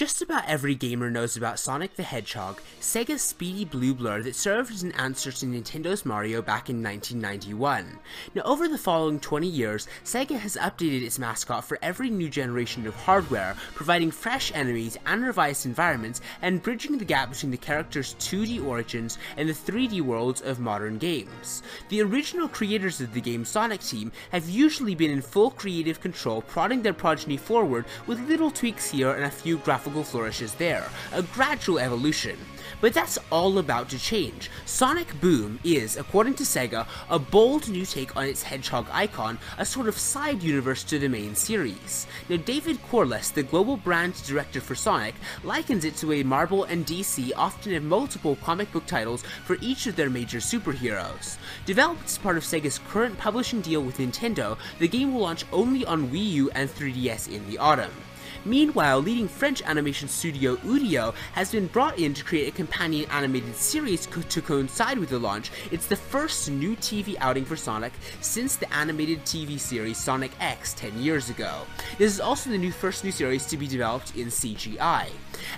Just about every gamer knows about Sonic the Hedgehog, Sega's speedy blue blur that served as an answer to Nintendo's Mario back in 1991. Now, over the following 20 years, Sega has updated its mascot for every new generation of hardware, providing fresh enemies and revised environments, and bridging the gap between the character's 2D origins and the 3D worlds of modern games. The original creators of the game Sonic team have usually been in full creative control, prodding their progeny forward with little tweaks here and a few graphical flourishes there, a gradual evolution. But that's all about to change. Sonic Boom is, according to Sega, a bold new take on its Hedgehog icon, a sort of side universe to the main series. Now, David Corliss, the global brand director for Sonic, likens it to the way Marvel and DC often have multiple comic book titles for each of their major superheroes. Developed as part of Sega's current publishing deal with Nintendo, the game will launch only on Wii U and 3DS in the autumn. Meanwhile, leading French animation studio Udio has been brought in to create a companion animated series to coincide with the launch. It's the first new TV outing for Sonic since the animated TV series Sonic X 10 years ago. This is also the first new series to be developed in CGI.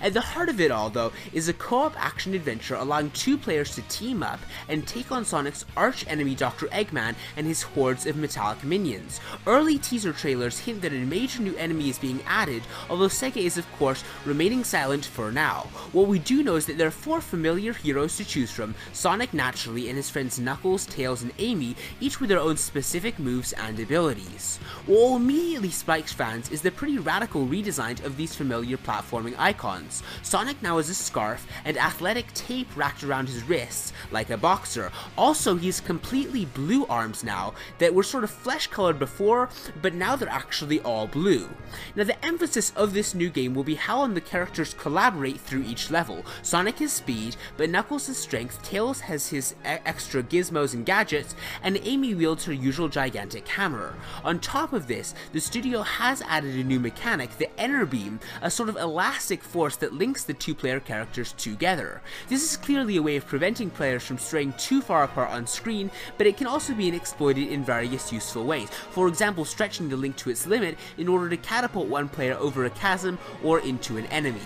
At the heart of it all, though, is a co-op action adventure allowing two players to team up and take on Sonic's arch-enemy Dr. Eggman and his hordes of metallic minions. Early teaser trailers hint that a major new enemy is being added, although Sega is of course remaining silent for now. What we do know is that there are four familiar heroes to choose from, Sonic naturally and his friends Knuckles, Tails, and Amy, each with their own specific moves and abilities. What immediately spikes fans is the pretty radical redesign of these familiar platforming icons. Sonic now has a scarf and athletic tape wrapped around his wrists, like a boxer. Also, he has completely blue arms now that were sort of flesh colored before, but now they're actually all blue. Now, the emphasis of this new game will be how the characters collaborate through each level. Sonic has speed, but Knuckles has strength, Tails has his extra gizmos and gadgets, and Amy wields her usual gigantic hammer. On top of this, the studio has added a new mechanic, the Enter Beam, a sort of elastic force that links the two-player characters together. This is clearly a way of preventing players from straying too far apart on screen, but it can also be exploited in various useful ways. For example, stretching the link to its limit in order to catapult one player over a chasm or into an enemy.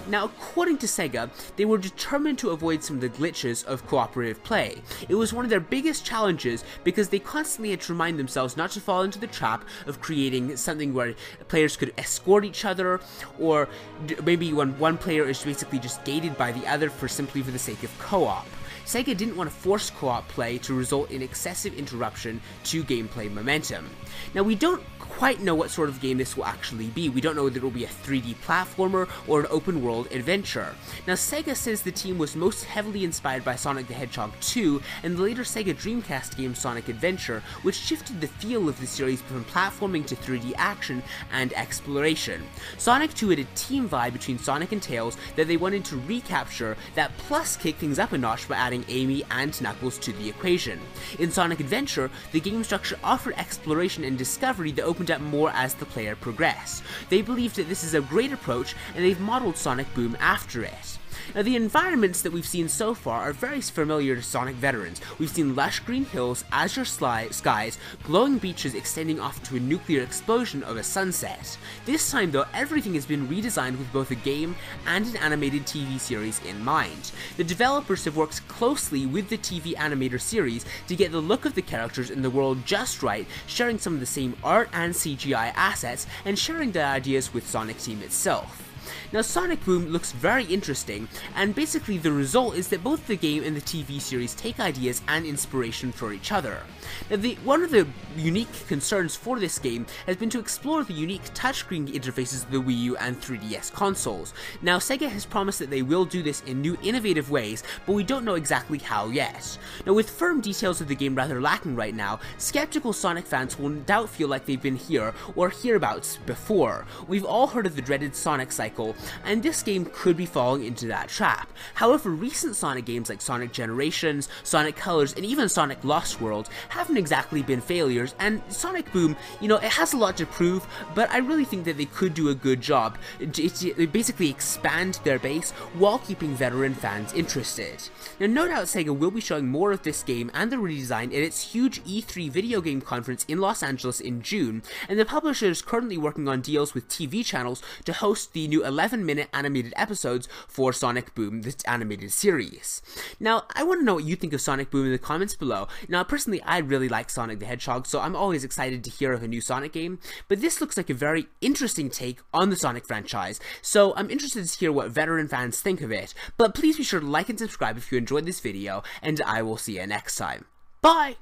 Now, according to Sega, they were determined to avoid some of the glitches of cooperative play. It was one of their biggest challenges because they constantly had to remind themselves not to fall into the trap of creating something where players could escort each other, or maybe when one player is basically just gated by the other simply for the sake of co-op. Sega didn't want to force co-op play to result in excessive interruption to gameplay momentum. Now, we don't quite know what sort of game this will actually be. We don't know whether it will be a 3D platformer or an open world adventure. Now, Sega says the team was most heavily inspired by Sonic the Hedgehog 2 and the later Sega Dreamcast game Sonic Adventure, which shifted the feel of the series from platforming to 3D action and exploration. Sonic 2 had a team vibe between Sonic and Tails that they wanted to recapture, that plus kick things up a notch by adding Amy and Knuckles to the equation. In Sonic Adventure, the game structure offered exploration and discovery that opened up more as the player progressed. They believed that this is a great approach, and they've modeled Sonic Boom after it. Now, the environments that we've seen so far are very familiar to Sonic veterans. We've seen lush green hills, azure skies, glowing beaches extending off to a nuclear explosion of a sunset. This time, though, everything has been redesigned with both a game and an animated TV series in mind. The developers have worked closely with the TV animator series to get the look of the characters in the world just right, sharing some of the same art and CGI assets, and sharing the ideas with Sonic Team itself. Now, Sonic Boom looks very interesting, and basically the result is that both the game and the TV series take ideas and inspiration for each other. Now, one of the unique concerns for this game has been to explore the unique touchscreen interfaces of the Wii U and 3DS consoles. Now, Sega has promised that they will do this in new innovative ways, but we don't know exactly how yet. Now, with firm details of the game rather lacking right now, skeptical Sonic fans will no doubt feel like they've been here or hereabouts before. We've all heard of the dreaded Sonic cycle, and this game could be falling into that trap. However, recent Sonic games like Sonic Generations, Sonic Colors, and even Sonic Lost World haven't exactly been failures, and Sonic Boom, it has a lot to prove, but I really think that they could do a good job to basically expand their base while keeping veteran fans interested. Now, no doubt Sega will be showing more of this game and the redesign at its huge E3 video game conference in Los Angeles in June, and the publisher is currently working on deals with TV channels to host the new 11-minute animated episodes for Sonic Boom, the animated series. Now, I want to know what you think of Sonic Boom in the comments below. Now, personally, I really like Sonic the Hedgehog, so I'm always excited to hear of a new Sonic game, but this looks like a very interesting take on the Sonic franchise, so I'm interested to hear what veteran fans think of it. But please be sure to like and subscribe if you enjoyed this video, and I will see you next time. Bye!